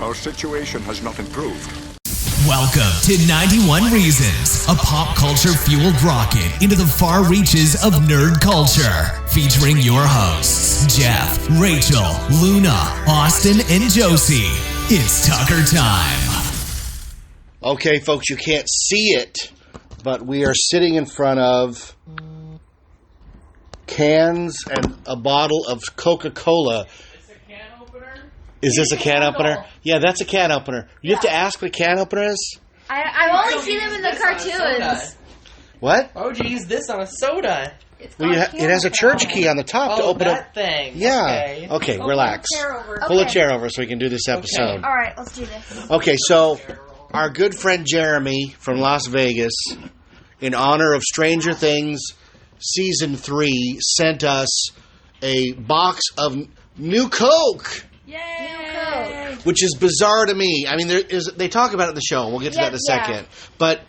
Our situation has not improved. Welcome to 91 Reasons, a pop culture fueled rocket into the far reaches of nerd culture. Featuring your hosts, Jeff, Rachel, Luna, Austin, and Josie. It's Tucker time. Okay, folks, you can't see it, but we are sitting in front of cans and a bottle of Coca-Cola. Is this a can opener? Yeah, that's a can opener. You have to ask what a can opener is? I've only seen them in the cartoons. What? Why would you use this on a soda? Well, it has a church key on the top to open that up. Thing. Yeah. Okay, relax. Pull a chair over so we can do this episode. All right, let's do this. Okay, so our good friend Jeremy from Las Vegas, in honor of Stranger Things Season 3, sent us a box of new Coke. Yay! Which is bizarre to me. I mean, they talk about it in the show, and we'll get to that in a second. But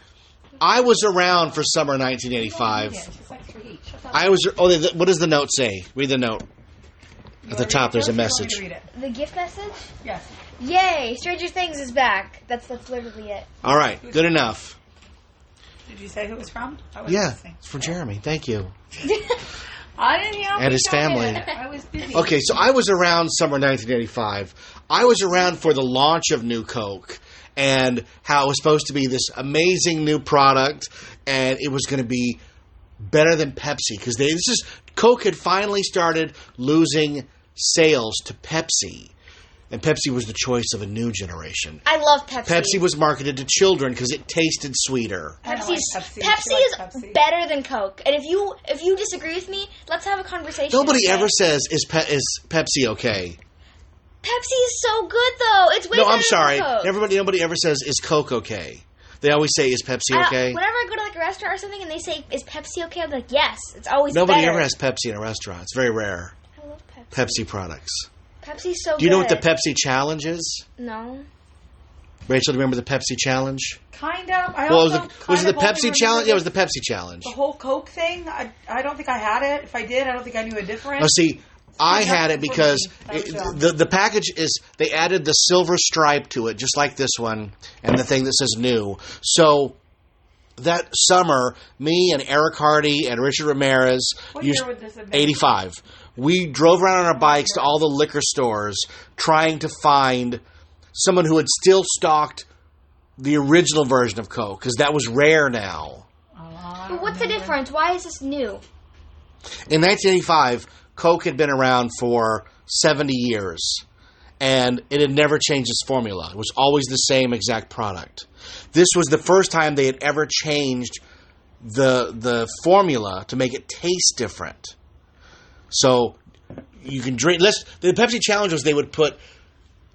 I was around for summer 1985. What does the note say? Read the note. At the top, there's a message. The gift message? Yes. Yay! Stranger Things is back. That's literally it. All right, good enough. Did you say who it was from? Yeah, it's from Jeremy. Thank you. I didn't hear. And his family. I was busy. Okay, so I was around summer 1985. I was around for the launch of New Coke and how it was supposed to be this amazing new product, and it was going to be better than Pepsi because Coke had finally started losing sales to Pepsi. And Pepsi was the choice of a new generation. I love Pepsi. Pepsi was marketed to children because it tasted sweeter. Pepsi is better than Coke. And if you disagree with me, let's have a conversation. Nobody ever says, is Pepsi okay? Pepsi is so good, though. It's way better I'm sorry. than Coke. Nobody ever says, is Coke okay? They always say, is Pepsi okay? Whenever I go to like a restaurant or something and they say, is Pepsi okay? I'm like, yes. It's always Nobody better. ever has Pepsi in a restaurant. It's very rare. I love Pepsi. Pepsi products. Pepsi's so good. Do you know what the Pepsi Challenge is? No. Rachel, do you remember the Pepsi Challenge? Kind of. Was it the Pepsi Challenge? Yeah, it was the Pepsi Challenge. The whole Coke thing, I don't think I had it. If I did, I don't think I knew a difference. Oh, see, I had it because the package is, they added the silver stripe to it, just like this one, and the thing that says new. So that summer, me and Eric Hardy and Richard Ramirez, What year would this have been? 85, we drove around on our bikes to all the liquor stores trying to find someone who had still stocked the original version of Coke, because that was rare now. But what's the difference? Why is this new? In 1985, Coke had been around for 70 years, and it had never changed its formula. It was always the same exact product. This was the first time they had ever changed the formula to make it taste different. So you can drink. The Pepsi Challenge was they would put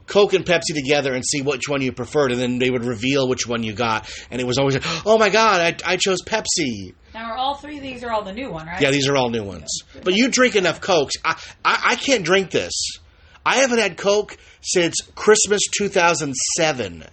Coke and Pepsi together and see which one you preferred, and then they would reveal which one you got. And it was always like, oh my God, I chose Pepsi. Now, are all three of these are all the new one, right? Yeah, these are all new ones. But you drink enough Cokes. I can't drink this. I haven't had Coke since Christmas 2007.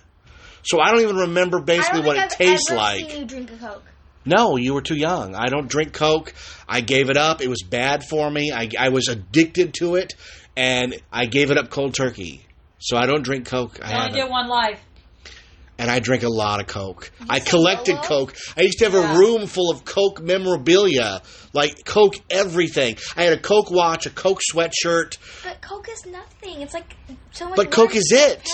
So I don't even remember basically what it tastes like. I don't think I've ever seen you drink a Coke. No, you were too young. I don't drink Coke. I gave it up. It was bad for me. I was addicted to it, and I gave it up cold turkey. So I don't drink Coke. I only get one life. And I drink a lot of Coke. I collected Coke. I used to have a room full of Coke memorabilia, like Coke everything. I had a Coke watch, a Coke sweatshirt. But Coke is nothing. It's like so much. But Coke is it.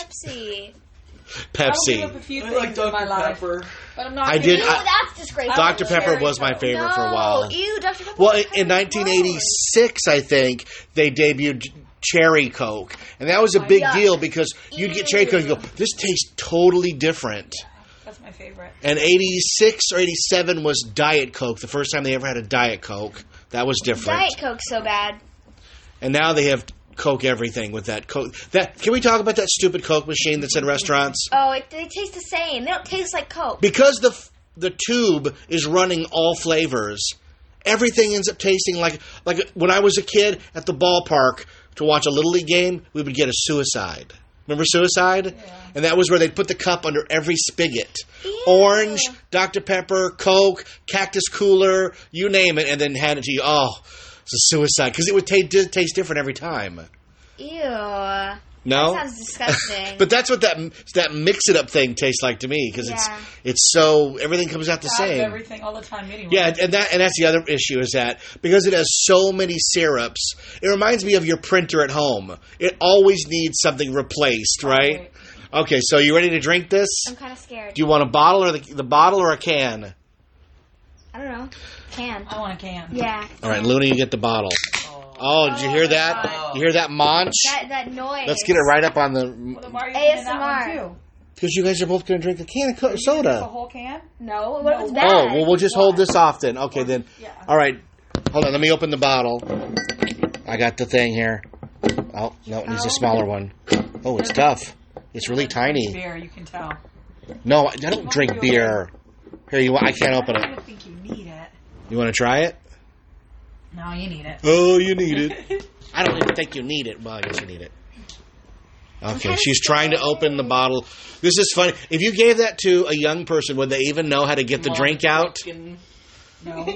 Pepsi. I will give up a few things in my life, but I'm not. I did. Ew, that's disgraceful. Dr. Pepper was my favorite for a while. Ew, Dr. Pepper. Well, in 1986, I think they debuted Cherry Coke, and that was a big deal because you'd get Cherry Coke and you go, this tastes totally different. That's my favorite. And 86 or 87 was Diet Coke, the first time they ever had a Diet Coke. That was different. Diet Coke's so bad. And now they have Coke everything with that Coke. Can we talk about that stupid Coke machine that's in restaurants? Oh, they taste the same. They don't taste like Coke. Because the tube is running all flavors, everything ends up tasting like when I was a kid at the ballpark to watch a Little League game, we would get a Suicide. Remember Suicide? Yeah. And that was where they'd put the cup under every spigot. Ew. Orange, Dr. Pepper, Coke, Cactus Cooler, you name it, and then hand it to you. Oh, it's a Suicide. Because it would taste different every time. Ew. No? That sounds disgusting. But that's what that mix-it-up thing tastes like to me, because it's so, everything comes out the same. Everything all the time anyway. Yeah, and that's the other issue, is that because it has so many syrups, it reminds me of your printer at home. It always needs something replaced, right? Okay, so you ready to drink this? I'm kind of scared. Do you want a bottle or the bottle or a can? I don't know. Can. I want a can. Yeah. All right, Luna, you get the bottle. Oh, did you hear that? God. You hear that munch? That noise. Let's get it right up on the... Well, then why are you getting that ASMR. one too? Because you guys are both going to drink a can of The soda. whole can? No. What if it's No. bad? Oh, well, we'll just hold this off then. Okay, then. Yeah. All right. Hold on, let me open the bottle. I got the thing here. Oh, no, it needs a smaller one. Oh, it's tough. It's really tiny. Beer, you can tell. No, I don't drink beer. Here, I can't open I it. don't think you need it. You want to try it? No, you need it. Oh, you need it. I don't even think you need it. Well, I guess you need it. Okay, she's trying to open the bottle. This is funny. If you gave that to a young person, would they even know how to get the drink out? No.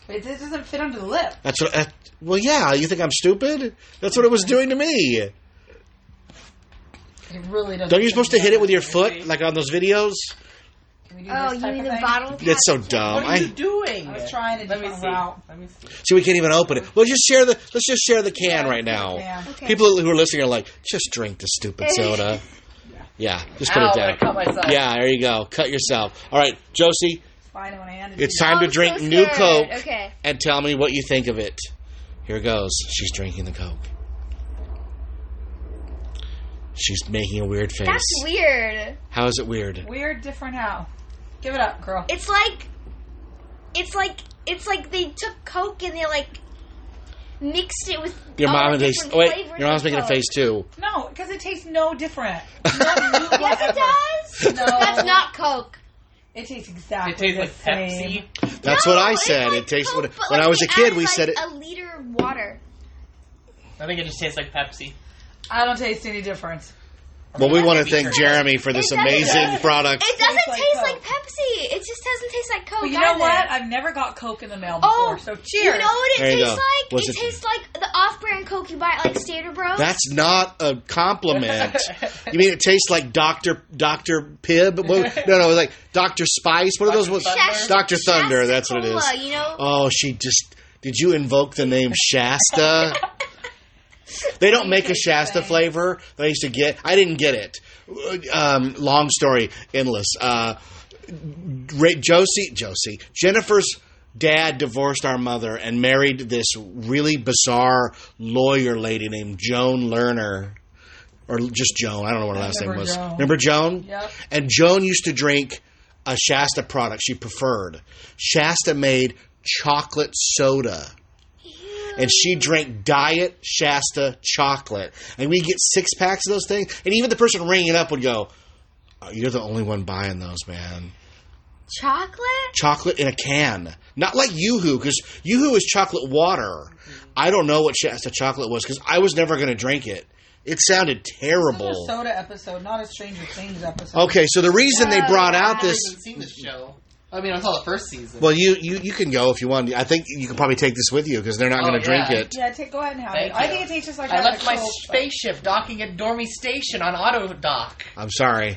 It doesn't fit under the lip. That's what. Well, yeah. You think I'm stupid? That's what it was doing to me. It really doesn't. Don't you supposed to hit it with your foot, like on those videos? Can we do Oh, this you type mean of the thing? bottle? That's so dumb. What are you doing? I was trying a Let me different see. route. Let me see. See, we can't even open it. Well, let's just share the can right now. Yeah. Okay. People who are listening are like, just drink the stupid soda. Yeah, just put Ow, it I'm down. gonna cut myself. Yeah, there you go. Cut yourself. All right, Josie, Fine when I handed it's you. time to I'm drink so new scared. Coke Okay. and tell me what you think of it. Here goes. She's drinking the Coke. She's making a weird face. That's weird. How is it weird? Weird, different how? Give it up, girl. It's like they took Coke and they like mixed it with Your all mom the tastes. different Wait, flavors your mom's of making a Coke. face too. No, because it tastes no different. Yes, it does. No. That's not Coke. It tastes exactly It tastes the like same. Pepsi. That's No, what I it's said. like It tastes Coke, when but, when like, I was they a kid. added, We said it. a liter of water. I think it just tastes like Pepsi. I don't taste any difference. Well, we want to thank Jeremy for this It doesn't- amazing product. It doesn't Tastes like taste Coke. like Pepsi. It just doesn't taste like Coke. But you know either. what? I've never got Coke in the mail Oh, before, so you cheers. know what There it you tastes go. like? What's It it- tastes like the off-brand Coke you buy at like Standard Bros. That's not a compliment. You mean it tastes like Dr. Pibb? No, like Dr. Spice. What are those ones? Shasta- Dr. Thunder. That's what it is. Shasta-Cola, you know? Oh, did you invoke the name Shasta? They don't make a Shasta flavor that I used to get. I didn't get it. Long story, endless. Jennifer's dad divorced our mother and married this really bizarre lawyer lady named Joan Lerner. Or just Joan. I don't know what her last name remember was. Joan. Remember Joan? Yep. And Joan used to drink a Shasta product she preferred. Shasta made chocolate soda. And she drank Diet Shasta chocolate. And we get 6 packs of those things. And even the person ringing it up would go, oh, you're the only one buying those, man. Chocolate? Chocolate in a can. Not like Yoo-Hoo, because Yoo-Hoo is chocolate water. I don't know what Shasta chocolate was, because I was never going to drink it. It sounded This terrible. is a soda episode, not a Stranger Things episode. Okay, so the reason they brought out I this... haven't seen this show. I mean, I saw the first season. Well, you can go if you want. I think you can probably take this with you, because they're not Oh, going to drink yeah. it. Yeah, go ahead and have Thank it. I you. think it tastes just like I having left a my Coke, but- spaceship docking at Dormy Station on auto dock. I'm sorry.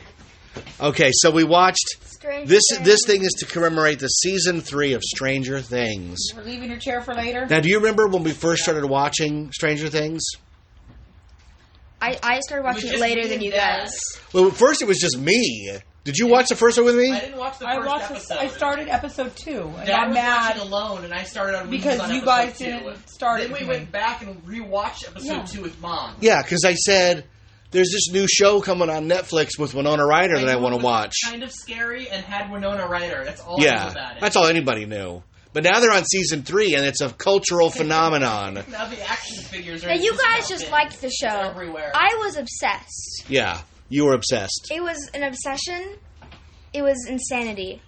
Okay, so we watched... Stranger This Things. thing is to commemorate the season 3 of Stranger Things. We're leaving your chair for later. Now, do you remember when we first started watching Stranger Things? I started watching it later than you guys. Well, at first it was just me. Did you watch the first one with me? I didn't watch the I first watched. episode. I started episode 2 and Dad got was mad. watching alone, and I started on Because on you episode guys 2. didn't start Then it we with went me. back and rewatched episode Yeah. 2 with Mom. Yeah, because I said, there's this new show coming on Netflix with Winona Ryder that I knew want it to was watch. Kind of scary and had Winona Ryder. That's all I knew Yeah, about it. that's all anybody knew. But now they're on season 3, and it's a cultural phenomenon. Now the action figures are. Now, in you this guys outfit. just liked the It's show. everywhere. I was obsessed. Yeah, you were obsessed. It was an obsession. It was insanity.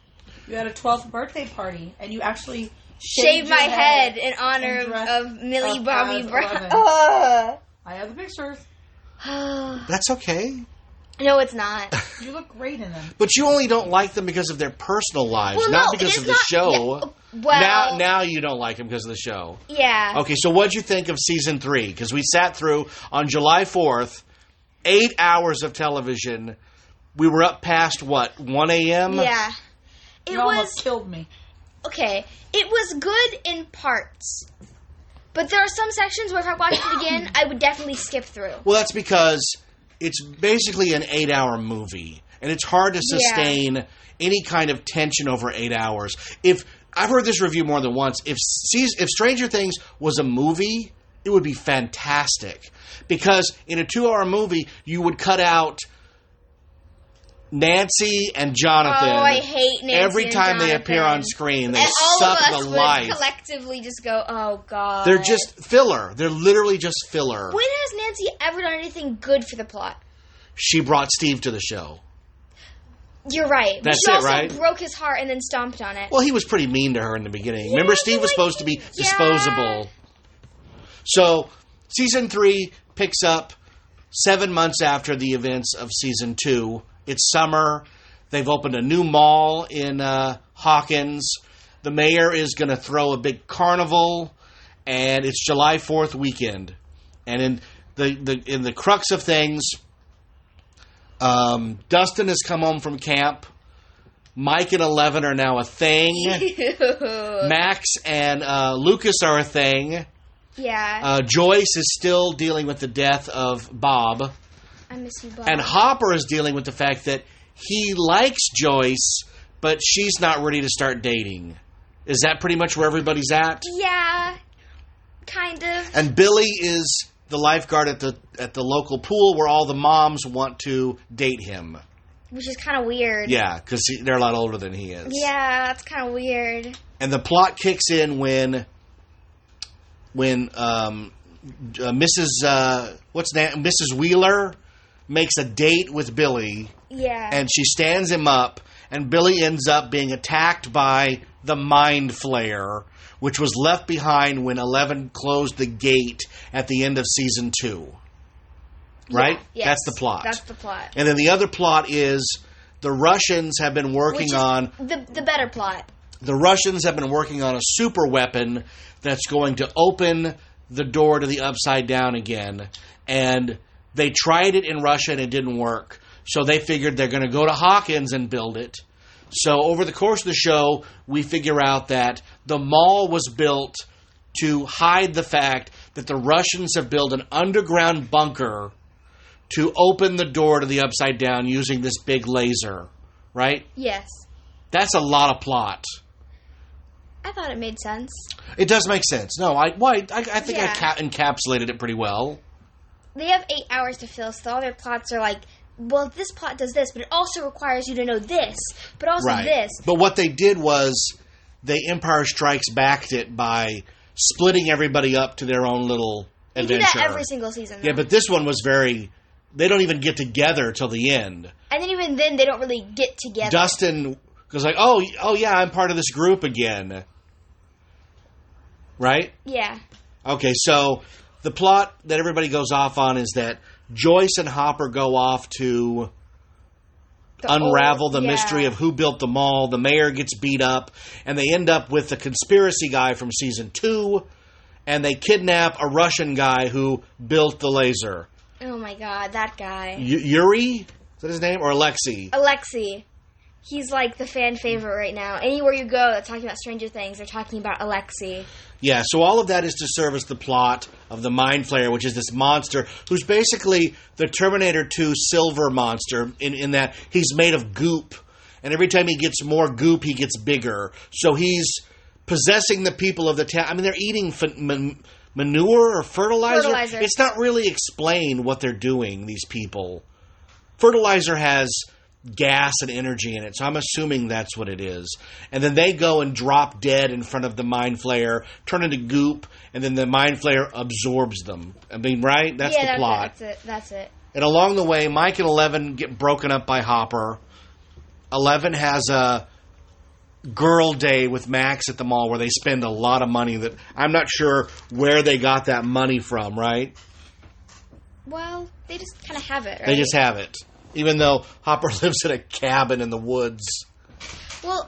You had a 12th birthday party, and you actually Shaved my your head in honor and dressed of Millie up Bobby as Brown. 11. Ugh. I have the pictures. That's okay. No, it's not. You look great in them. But you only don't like them because of their personal lives, Well, not no, because it of is the not- show. yeah, well- now you don't like them because of the show. Yeah. Okay, so what'd you think of season 3? Because we sat through on July 4th. 8 hours of television. We were up past, 1 a.m.? Yeah. It You was... almost killed me. Okay. It was good in parts. But there are some sections where if I watched it again, I would definitely skip through. Well, that's because it's basically an 8-hour movie. And it's hard to sustain any kind of tension over 8 hours. I've heard this review more than once. If Stranger Things was a movie, it would be fantastic. Because in a 2-hour movie, you would cut out Nancy and Jonathan. Oh, I hate Nancy every and time they Jonathan. appear on screen. They And all suck of us the would life. collectively just go, oh, God. They're just filler. They're literally just filler. When has Nancy ever done anything good for the plot? She brought Steve to the show. You're right. That's but she it, also right? broke his heart and then stomped on it. Well, he was pretty mean to her in the beginning. Yeah, Remember, Steve but, was supposed to be disposable. So, Season 3 picks up 7 months after the events of Season 2. It's summer. They've opened a new mall in Hawkins. The mayor is going to throw a big carnival, and it's July 4th weekend. And in the crux of things, Dustin has come home from camp. Mike and 11 are now a thing. Max and Lucas are a thing. Yeah. Joyce is still dealing with the death of Bob. I miss you, Bob. And Hopper is dealing with the fact that he likes Joyce, but she's not ready to start dating. Is that pretty much where everybody's at? Yeah. Kind of. And Billy is the lifeguard at the local pool where all the moms want to date him. Which is kind of weird. Yeah, because they're a lot older than he is. Yeah, that's kind of weird. And the plot kicks in when Mrs. Wheeler makes a date with Billy. Yeah. And she stands him up, and Billy ends up being attacked by the Mind Flayer, which was left behind when 11 closed the gate at the end of Season 2. Right? Yes. That's the plot. That's the plot. And then the other plot is the Russians have been working on... The better plot. The Russians have been working on a super weapon that's going to open the door to the Upside Down again. And they tried it in Russia and it didn't work. So they figured they're going to go to Hawkins and build it. So over the course of the show, we figure out that the mall was built to hide the fact that the Russians have built an underground bunker to open the door to the Upside Down using this big laser. Right? Yes. That's a lot of plot. I thought it made sense. It does make sense. No, I think Yeah. I encapsulated it pretty well. They have 8 hours to fill, so all their plots are like, well, this plot does this, but it also requires you to know this, but also this. But what they did was they Empire Strikes Backed it by splitting everybody up to their own little They adventure. do that every single season, though. Yeah, but this one was very... They don't even get together till the end. And then even then, they don't really get together. Dustin goes like, oh yeah, I'm part of this group again. Right? Yeah. Okay, so the plot that everybody goes off on is that Joyce and Hopper go off to unravel the mystery of who built the mall. The mayor gets beat up, and they end up with the conspiracy guy from Season 2, and they kidnap a Russian guy who built the laser. Oh my god, that guy. Yuri? Is that his name? Or Alexei? Alexei. He's like the fan favorite right now. Anywhere you go that's talking about Stranger Things, they're talking about Alexei. Yeah, so all of that is to service the plot of the Mind Flayer, which is this monster who's basically the Terminator 2 silver monster in that he's made of goop. And every time he gets more goop, he gets bigger. So he's possessing the people of the town. I mean, they're eating manure or fertilizer. It's not really explained what they're doing, these people. Fertilizer has gas and energy in it, so I'm assuming that's what it is. And then they go and drop dead in front of the Mind Flayer, turn into goop, and then the Mind Flayer absorbs them. I mean, right? That's the plot. That's it. And along the way, Mike and 11 get broken up by Hopper. 11 has a girl day with Max at the mall where they spend a lot of money that I'm not sure where they got that money from, right? Well, they just kind of have it, right? They just have it. Even though Hopper lives in a cabin in the woods. Well,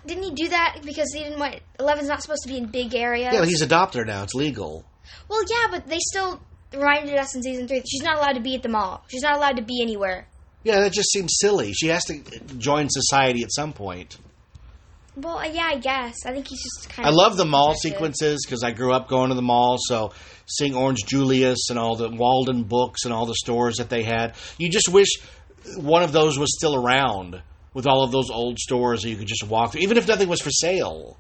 didn't he do that because he didn't want, 11's not supposed to be in big areas? Yeah, he's adopted her now. It's legal. Well, yeah, but they still, reminded us in season 3 that she's not allowed to be at the mall. She's not allowed to be anywhere. Yeah, that just seems silly. She has to join society at some point. Well, yeah, I guess. I think he's just kind of... I love the mall protective. sequences because I grew up going to the mall, so seeing Orange Julius and all the Walden books and all the stores that they had. You just wish one of those was still around with all of those old stores that you could just walk through, even if nothing was for sale,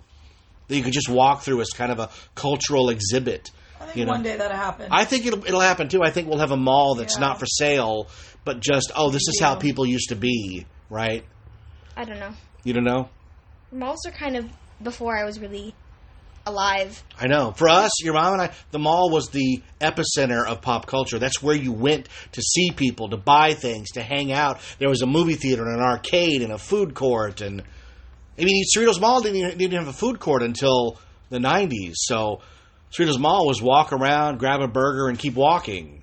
that you could just walk through as kind of a cultural exhibit. I think one day that'll happen. I think it'll happen too. I think we'll have a mall that's not for sale, but just, this is how people used to be, right? I don't know. You don't know? Malls are kind of before I was really alive. I know. For us, your mom and I, the mall was the epicenter of pop culture. That's where you went to see people, to buy things, to hang out. There was a movie theater and an arcade and a food court. And I mean, Cerritos Mall didn't have a food court until the 90s. So Cerritos Mall was walk around, grab a burger, and keep walking.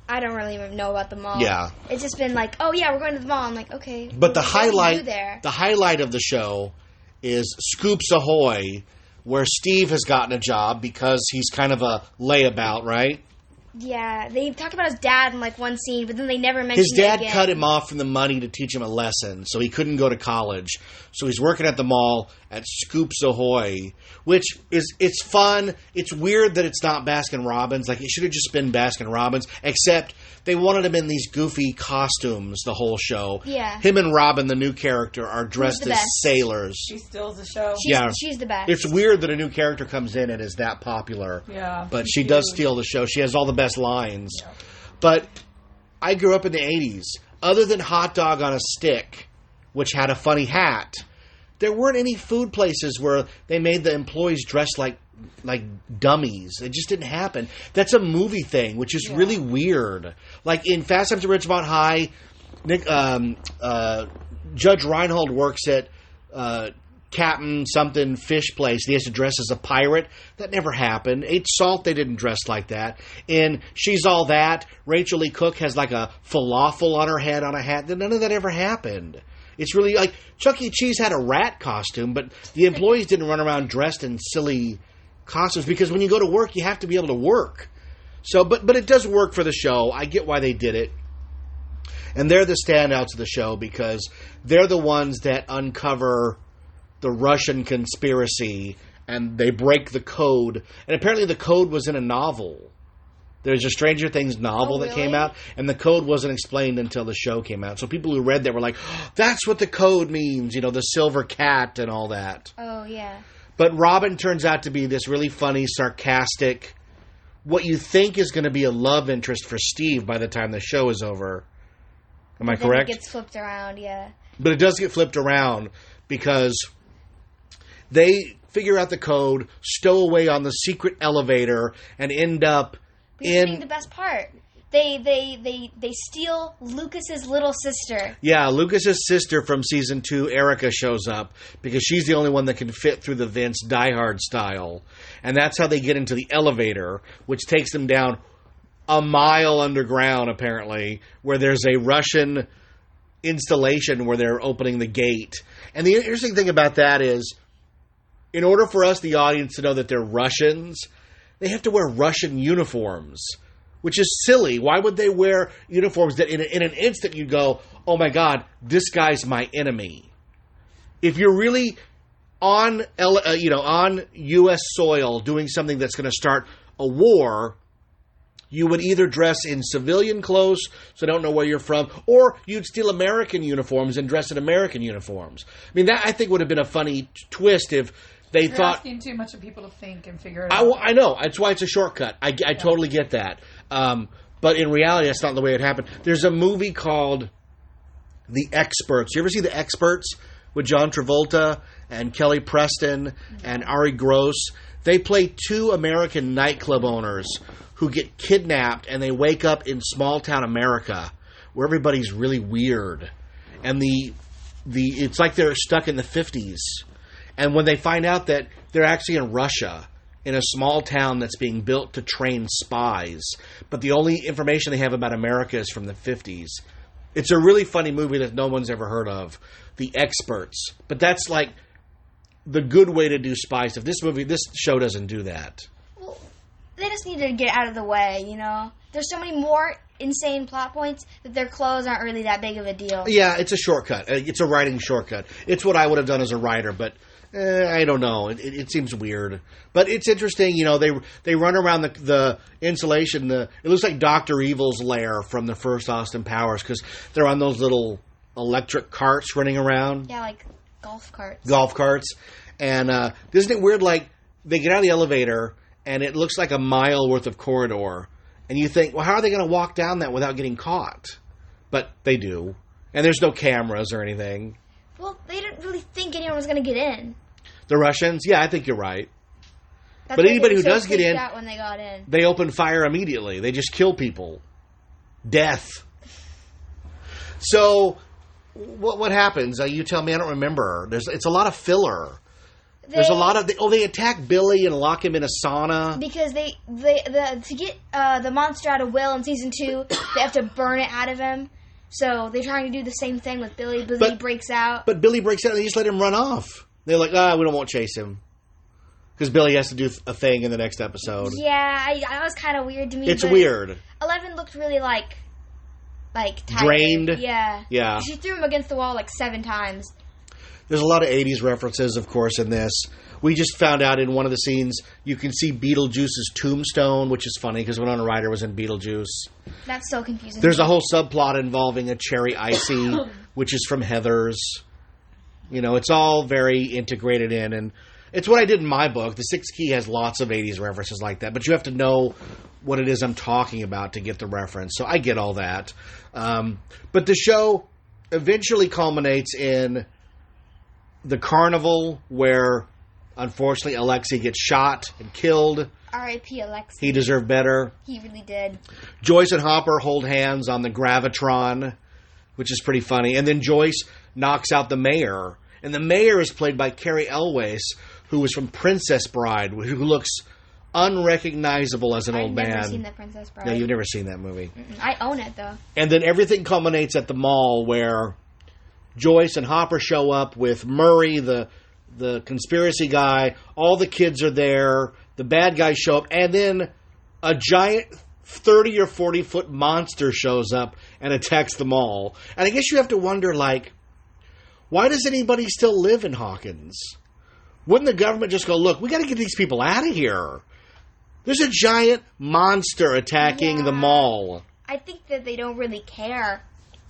I don't really even know about the mall. Yeah. It's just been like, oh yeah, we're going to the mall. I'm like, okay. But the what do you do there? highlight of the show is Scoops Ahoy, where Steve has gotten a job because he's kind of a layabout, right? Yeah, they talk about his dad in like one scene, but then they never mention His dad it again. cut him off from the money to teach him a lesson, so he couldn't go to college. So he's working at the mall at Scoops Ahoy, which it's fun. It's weird that it's not Baskin Robbins. Like, it should have just been Baskin Robbins, except they wanted him in these goofy costumes the whole show. Yeah. Him and Robin, the new character, are dressed the as best? sailors. She steals the show. She's the best. It's weird that a new character comes in and is that popular. Yeah. But she does steal the show. She has all the best lines. Yeah. But I grew up in the 80s. Other than Hot Dog on a Stick, which had a funny hat, there weren't any food places where they made the employees dress like dummies. It just didn't happen. That's a movie thing, which is really weird. Like in Fast Times at Ridgemont High, Judge Reinhold works at Captain something fish place. He has to dress as a pirate. That never happened. Ate Salt, they didn't dress like that. In She's All That, Rachel Lee Cook has like a falafel on her head on a hat. None of that ever happened. It's really like Chuck E. Cheese had a rat costume, but the employees didn't run around dressed in silly costumes because when you go to work, you have to be able to work. So, but it does work for the show. I get why they did it. And they're the standouts of the show because they're the ones that uncover the Russian conspiracy and they break the code. And apparently the code was in a novel. There's a Stranger Things novel that came out, and the code wasn't explained until the show came out. So people who read that were like, oh, that's what the code means, the silver cat and all that. Oh, yeah. But Robin turns out to be this really funny, sarcastic, what you think is going to be a love interest for Steve by the time the show is over. Am I correct? It gets flipped around, yeah. But it does get flipped around because they figure out the code, stow away on the secret elevator, and end up in the best part. They steal Lucas's little sister. Yeah, Lucas's sister from season 2, Erica, shows up because she's the only one that can fit through the vents Die Hard style. And that's how they get into the elevator, which takes them down a mile underground, apparently, where there's a Russian installation where they're opening the gate. And the interesting thing about that is, in order for us, the audience, to know that they're Russians, they have to wear Russian uniforms, which is silly. Why would they wear uniforms that in an instant you go, oh my God, this guy's my enemy? If you're really on U.S. soil doing something that's going to start a war, you would either dress in civilian clothes, so they don't know where you're from, or you'd steal American uniforms and dress in American uniforms. I mean, that I think would have been a funny twist if they You're thought... asking too much of people to think and figure it out. I know. That's why it's a shortcut. I totally get that. But in reality, that's not the way it happened. There's a movie called The Experts. You ever see The Experts with John Travolta and Kelly Preston and Ari Gross? They play two American nightclub owners who get kidnapped and they wake up in small town America where everybody's really weird. And it's like they're stuck in the 50s. And when they find out that they're actually in Russia, in a small town that's being built to train spies, but the only information they have about America is from the 50s. It's a really funny movie that no one's ever heard of, The Experts. But that's like the good way to do spy stuff. This show doesn't do that. Well, they just need to get out of the way, you know? There's so many more insane plot points that their clothes aren't really that big of a deal. Yeah, it's a shortcut. It's a writing shortcut. It's what I would have done as a writer, but I don't know. It seems weird. But it's interesting, you know, they run around the insulation. It looks like Dr. Evil's lair from the first Austin Powers because they're on those little electric carts running around. Yeah, like golf carts. Golf carts. And isn't it weird, like, they get out of the elevator and it looks like a mile worth of corridor. And you think, well, how are they going to walk down that without getting caught? But they do. And there's no cameras or anything. Well, they didn't really think anyone was going to get in. The Russians? Yeah, I think you're right. That's But why anybody they who were so does get freaked in, out when they got in. they open fire immediately. They just kill people. Death. So, what happens? You tell me. I don't remember. It's a lot of filler. There's a lot of... they attack Billy and lock him in a sauna. Because to get the monster out of Will in season 2, they have to burn it out of him. So they're trying to do the same thing with Billy. Billy breaks out. But Billy breaks out and they just let him run off. They're like, we won't chase him. Because Billy has to do a thing in the next episode. Yeah, that was kind of weird to me. It's weird. 11 looked really like tired. Drained? Yeah. Yeah. She threw him against the wall like 7 times. There's a lot of 80s references, of course, in this. We just found out in one of the scenes you can see Beetlejuice's tombstone, which is funny because Winona Ryder was in Beetlejuice. That's so confusing. There's a whole subplot involving a cherry icy, which is from Heathers. You know, it's all very integrated in, and it's what I did in my book. The Sixth Key has lots of 80s references like that, but you have to know what it is I'm talking about to get the reference. So I get all that. But the show eventually culminates in the carnival where, unfortunately, Alexei gets shot and killed. R.I.P. Alexei. He deserved better. He really did. Joyce and Hopper hold hands on the Gravitron, which is pretty funny. And then Joyce knocks out the mayor. And the mayor is played by Carrie Elwes, who was from Princess Bride, who looks unrecognizable as an old man. I've never seen The Princess Bride. No, you've never seen that movie. I own it, though. And then everything culminates at the mall where Joyce and Hopper show up with Murray, the conspiracy guy. All the kids are there. The bad guys show up. And then a giant 30 or 40 foot monster shows up and attacks the mall. And I guess you have to wonder, like, why does anybody still live in Hawkins? Wouldn't the government just go, look, we got to get these people out of here? There's a giant monster attacking the mall. I think that they don't really care.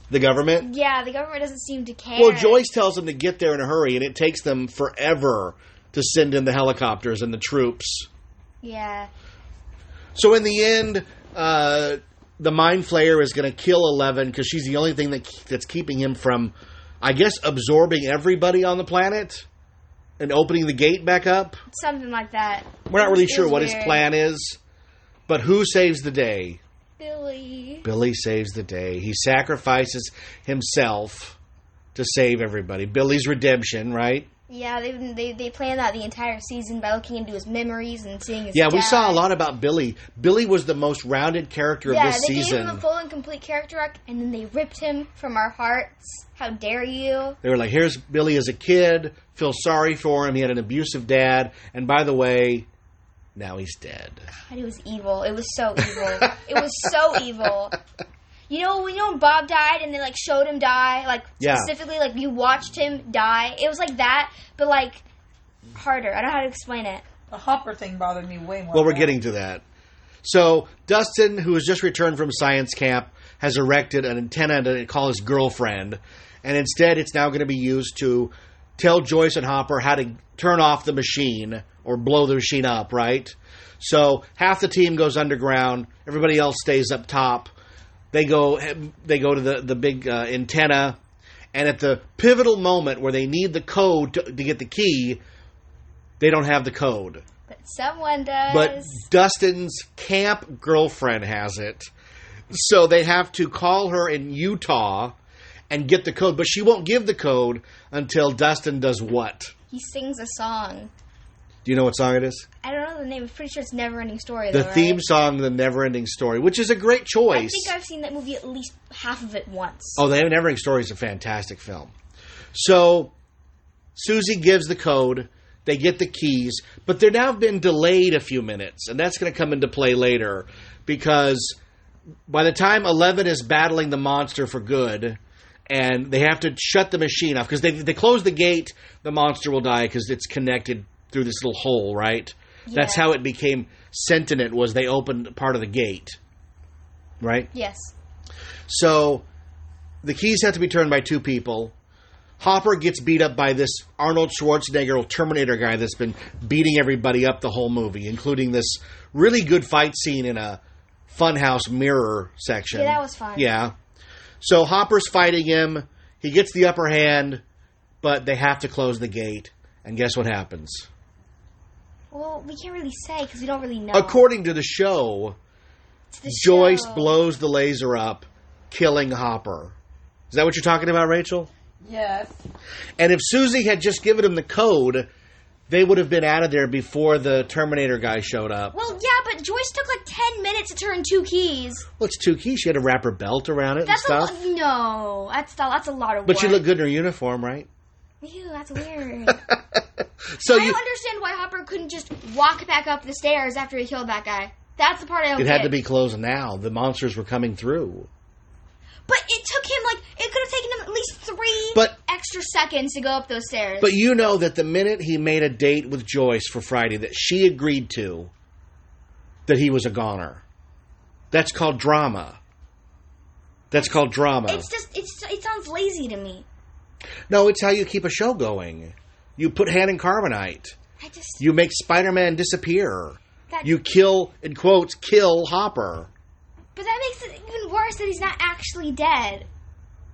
The government? Yeah, the government doesn't seem to care. Well, Joyce tells them to get there in a hurry, and it takes them forever to send in the helicopters and the troops. Yeah. So in the end, the Mind Flayer is going to kill 11 because she's the only thing that's keeping him from, I guess, absorbing everybody on the planet and opening the gate back up. Something like that. We're not really sure what weird. his plan is, but who saves the day? Billy. Billy saves the day. He sacrifices himself to save everybody. Billy's redemption, right? Yeah, they planned that the entire season by looking into his memories and seeing his Yeah, we dad. saw a lot about Billy. Billy was the most rounded character of this season. Yeah, they gave him a full and complete character arc, and then they ripped him from our hearts. How dare you? They were like, here's Billy as a kid. Feel sorry for him. He had an abusive dad. And by the way, now he's dead. God, it was evil. It was so evil. It was so evil. You know when Bob died and they like showed him die, like specifically like you watched him die. It was like that, but like harder. I don't know how to explain it. The Hopper thing bothered me way more. Well, we're getting to that. So Dustin, who has just returned from science camp, has erected an antenna to call his girlfriend, and instead it's now going to be used to tell Joyce and Hopper how to turn off the machine or blow the machine up, right? So half the team goes underground, everybody else stays up top. They go to the big antenna, and at the pivotal moment where they need the code to get the key, they don't have the code. But someone does. But Dustin's camp girlfriend has it. So they have to call her in Utah and get the code. But she won't give the code until Dustin does what? He sings a song. Do you know what song it is? I don't know the name. I'm pretty sure it's Never Ending Story, The though, theme right? song, The Never Ending Story, which is a great choice. I think I've seen that movie at least half of it once. Oh, The Never Ending Story is a fantastic film. So Susie gives the code. They get the keys, but they're now been delayed a few minutes, and that's going to come into play later because by the time 11 is battling the monster for good, and they have to shut the machine off because they close the gate, the monster will die because it's connected through this little hole, right? Yeah. That's how it became sentient, was they opened part of the gate, right? Yes. So the keys have to be turned by two people. Hopper gets beat up by this Arnold Schwarzenegger Terminator guy that's been beating everybody up the whole movie, including this really good fight scene in a funhouse mirror section. Yeah, that was fun. Yeah. So Hopper's fighting him. He gets the upper hand, but they have to close the gate. And guess what happens? Well, we can't really say because we don't really know. According to the show, Joyce blows the laser up, killing Hopper. Is that what you're talking about, Rachel? Yes. And if Susie had just given him the code, they would have been out of there before the Terminator guy showed up. Well, yeah, but Joyce took like 10 minutes to turn 2 keys. Well, it's 2 keys. She had to wrap her belt around it and stuff. No, that's a lot of work. But she looked good in her uniform, right? Ew, that's weird. So I don't understand why Hopper couldn't just walk back up the stairs after he killed that guy. That's the part I don't get. It had to be closed now. The monsters were coming through. But it took him, it could have taken him at least 3 extra seconds to go up those stairs. But you know that the minute he made a date with Joyce for Friday that she agreed to, that he was a goner. That's called drama. That's called drama. It's just, it sounds lazy to me. No, it's how you keep a show going. You put hand in carbonite. You make Spider-Man disappear. You kill, in quotes, kill Hopper. But that makes it even worse that he's not actually dead.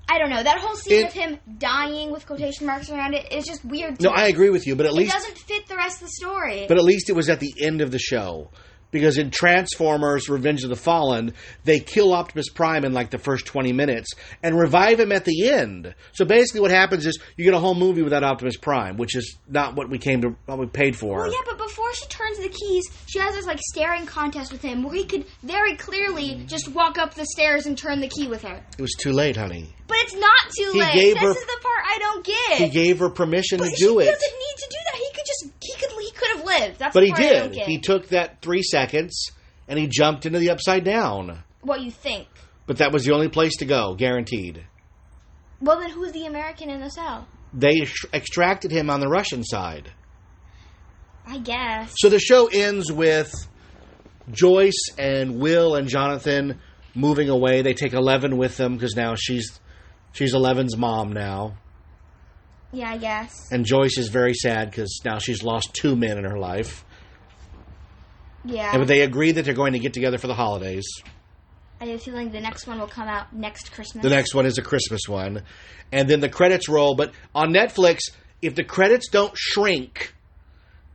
I don't know. That whole scene of him dying with quotation marks around it is just weird to me. I agree with you, but at least... It doesn't fit the rest of the story. But at least it was at the end of the show. Because in Transformers Revenge of the Fallen, they kill Optimus Prime in the first 20 minutes and revive him at the end. So basically what happens is you get a whole movie without Optimus Prime, which is not what we paid for. Well, yeah, but before she turns the keys, she has this staring contest with him where he could very clearly just walk up the stairs and turn the key with her. It was too late, honey. But it's not too late. This is the part I don't get. He gave her permission to do it. He doesn't need to do that. He could have lived. That's but the part I don't did. get. He took that 3 seconds and he jumped into the upside down. What you think? But that was the only place to go, guaranteed. Well, then who's the American in the cell? They extracted him on the Russian side. I guess. So the show ends with Joyce and Will and Jonathan moving away. They take 11 with them because now she's 11's mom now. Yeah, I guess. And Joyce is very sad because now she's lost 2 men in her life. Yeah. But they agree that they're going to get together for the holidays. I have a feeling the next one will come out next Christmas. The next one is a Christmas one. And then the credits roll. But on Netflix, if the credits don't shrink,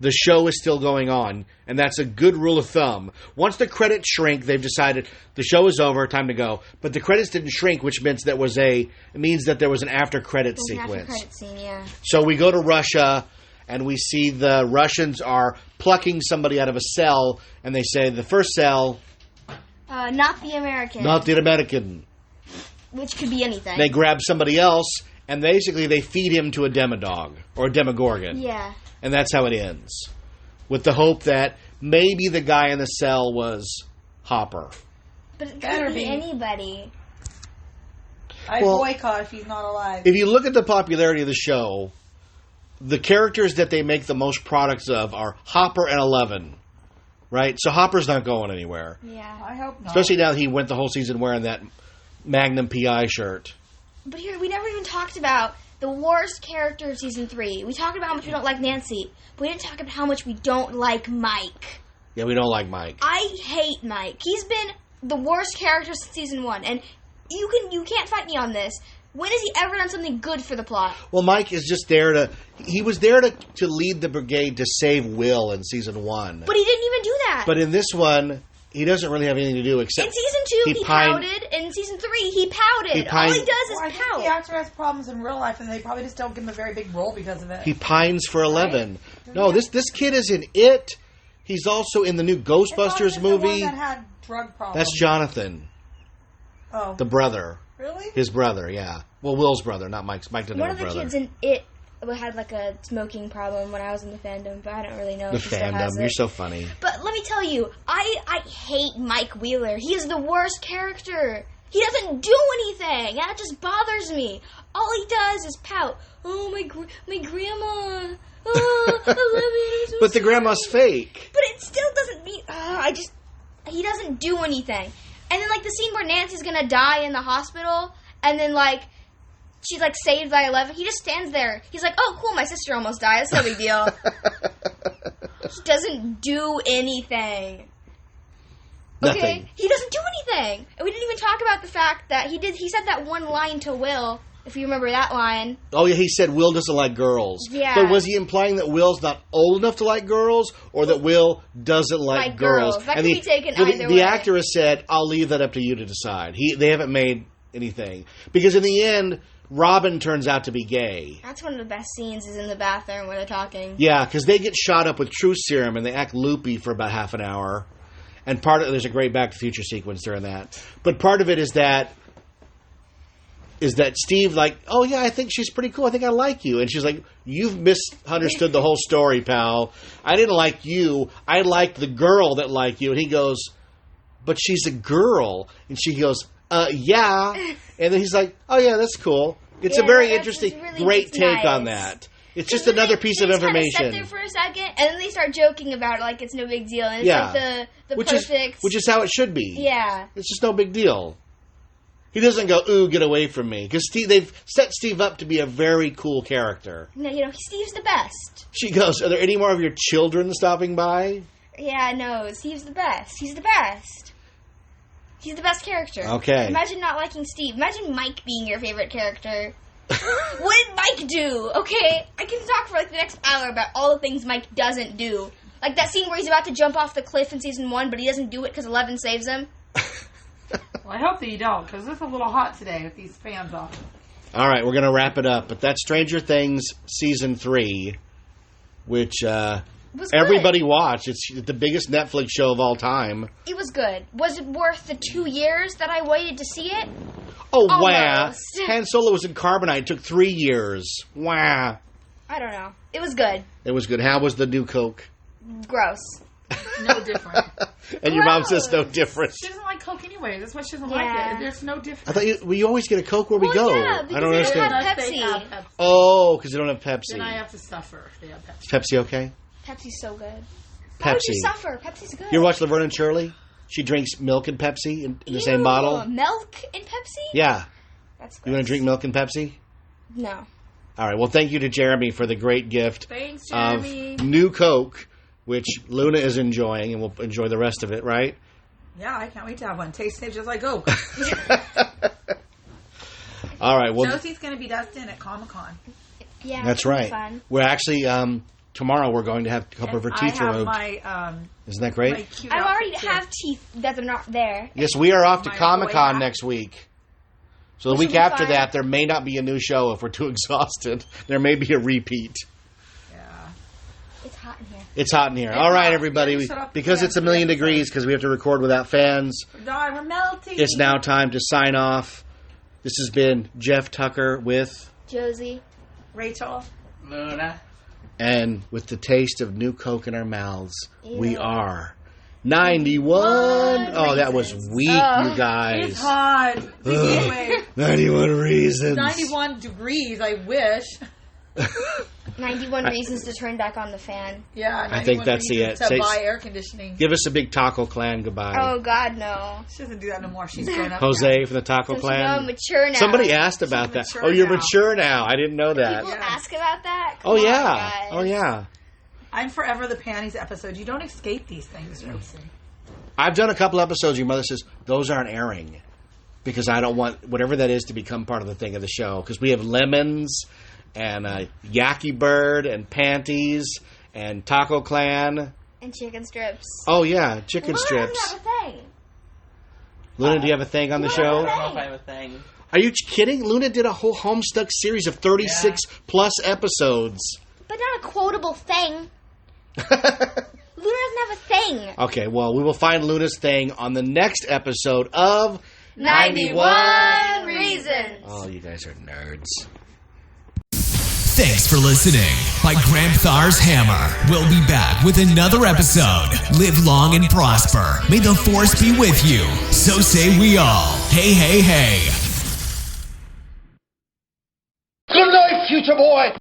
the show is still going on. And that's a good rule of thumb. Once the credits shrink, they've decided the show is over, time to go. But the credits didn't shrink, which means that there was an after-credit sequence. An after-credit scene, yeah. So we go to Russia, and we see the Russians are plucking somebody out of a cell, and they say, the first cell... not the American. Not the American. Which could be anything. They grab somebody else, and basically they feed him to a demodog, or a demogorgon. Yeah. And that's how it ends. With the hope that maybe the guy in the cell was Hopper. But it could be anybody. I boycott if he's not alive. If you look at the popularity of the show, the characters that they make the most products of are Hopper and 11. Right? So Hopper's not going anywhere. Yeah. I hope not. Especially now that he went the whole season wearing that Magnum PI shirt. But here, we never even talked about the worst character of Season 3. We talked about how much we don't like Nancy, but we didn't talk about how much we don't like Mike. Yeah, we don't like Mike. I hate Mike. He's been the worst character since Season 1, and you can't fight me on this. When has he ever done something good for the plot? Well, Mike is just there he was there to lead the brigade to save Will in Season 1. But he didn't even do that. But in this one, he doesn't really have anything to do except... In Season 2, he pouted. In Season 3, he pouted. All he does is I pout. think the actor has problems in real life, and they probably just don't give him a very big role because of it. He pines for 11. Right? No, this kid is in It. He's also in the new Ghostbusters movie. The one that had drug problems. That's Jonathan. Oh. The brother. Really? His brother, yeah. Well, Will's brother, not Mike's. Mike didn't have a brother. One of the kids in It had like a smoking problem when I was in the fandom, but I don't really know The if he still has fandom. it. You're so funny. But let me tell you, I hate Mike Wheeler. He is the worst character. He doesn't do anything. That just bothers me. All he does is pout. Oh, my grandma. Oh, I love it. So But the grandma's fake. But it still doesn't mean... he doesn't do anything. And then, like, the scene where Nancy's gonna die in the hospital, and then, like, she's, like, saved by 11. He just stands there. He's like, oh, cool, my sister almost died. That's no big deal. He doesn't do anything. Nothing. Okay? He doesn't do anything. And we didn't even talk about the fact that he said that one line to Will, if you remember that line. Oh, yeah, he said Will doesn't like girls. Yeah. But was he implying that Will's not old enough to like girls, or that Will doesn't like girls? That could be taken the, either the way. actor has said, I'll leave that up to you to decide. They haven't made anything. Because in the end, Robin turns out to be gay. That's one of the best scenes is in the bathroom where they're talking. Yeah, because they get shot up with truth serum, and they act loopy for about half an hour. And there's a great Back to the Future sequence during that. But part of it is that Steve, like, oh yeah, I think she's pretty cool. I think I like you. And she's like, you've misunderstood the whole story, pal. I didn't like you. I liked the girl that liked you. And he goes, but she's a girl. And she goes, yeah. And then he's like, oh yeah, that's cool. It's a very interesting, great take on that. It's just another piece of information. They sit there for a second, and then they start joking about it like it's no big deal. And it's like the perfect... Which is how it should be. Yeah. It's just no big deal. He doesn't go, ooh, get away from me. Because they've set Steve up to be a very cool character. No, Steve's the best. She goes, are there any more of your children stopping by? Yeah, no, Steve's the best. He's the best. He's the best character. Okay. Imagine not liking Steve. Imagine Mike being your favorite character. What did Mike do? Okay, I can talk for like the next hour about all the things Mike doesn't do. Like that scene where he's about to jump off the cliff in season 1, but he doesn't do it because 11 saves him. Well, I hope that you don't, because it's a little hot today with these fans off. All right, we're going to wrap it up. But that's Stranger Things Season 3, which everybody watched. It's the biggest Netflix show of all time. It was good. Was it worth the 2 years that I waited to see it? Oh, Almost. wow. Han Solo was in Carbonite. It took 3 years. Wow. I don't know. It was good. It was good. How was the new Coke? Gross. No different. And your mom says no different. She doesn't like Coke anyway. That's why she doesn't like it. There's no difference. I thought you always get a Coke where we go. Yeah, I don't because they understand. have Unless they have Pepsi. Pepsi. Oh, because they don't have Pepsi. Then I have to suffer if they have Pepsi. Is Pepsi okay? Pepsi's so good. Why would you Pepsi. suffer? Pepsi's good. You ever watch Laverne and Shirley? She drinks milk and Pepsi in the same bottle. Milk and Pepsi? Yeah. That's gross. You want to drink milk and Pepsi? No. All right. Well, thank you to Jeremy for the great gift Thanks, of Jeremy. new Coke, which Luna is enjoying, and we'll enjoy the rest of it, right? Yeah, I can't wait to have one. Tastes just like Coke. All right. Well, Josie's going to be Dustin at Comic-Con. Yeah. that's it'll be right. Fun. We're actually tomorrow. We're going to have a couple of her teeth I have removed. my, Isn't that great? my cute I already outfit, too. have teeth that are not there. Yes, we are off to My Comic Con boy next week. So the Which week will be after fun. that, there may not be a new show if we're too exhausted. There may be a repeat. Yeah. It's hot in here. It's hot in here. It's All right, hot. everybody. Yeah, shut up. Because Yeah, it's a million episode. degrees, because we have to record without fans, We're melting. it's now time to sign off. This has been Jeff Tucker with, Josie. Rachel. Luna. and with the taste of new Coke in our mouths, we Ew. are 91. Oh, that was weak, Oh. you guys. It's hot. Anyway, 91 reasons. 91 degrees, I wish. 91 reasons to turn back on the fan. Yeah, I think 91 that's the reasons it. to buy air conditioning. Give us a big Taco Clan goodbye. Oh, God, no. She doesn't do that no more. She's grown up. Jose from the Taco Since Clan. I'm mature now. Somebody asked about that. mature Oh, you're now. mature now. I didn't know that. People Yeah. ask about that? Oh, Come on, yeah. guys. Oh, yeah. I'm forever the panties episode. You don't escape these things, Rosie. I've done a couple episodes. Your mother says, those aren't airing. Because I don't want whatever that is to become part of the thing of the show. Because we have lemons and Yaki Bird and panties and Taco Clan. And chicken strips. Oh, yeah. Chicken Luna strips. doesn't have a thing. Luna, do you have a thing on the I show? don't know if I have a thing. Are you kidding? Luna did a whole Homestuck series of 36 plus episodes. But not a quotable thing. Luna doesn't have a thing. Okay, well, we will find Luna's thing on the next episode of 91 reasons. Oh, you guys are nerds. Thanks for listening. By Gramthar's Hammer. We'll be back with another episode. Live long and prosper. May the force be with you. So say we all. Hey, hey, hey. Good night, future boy!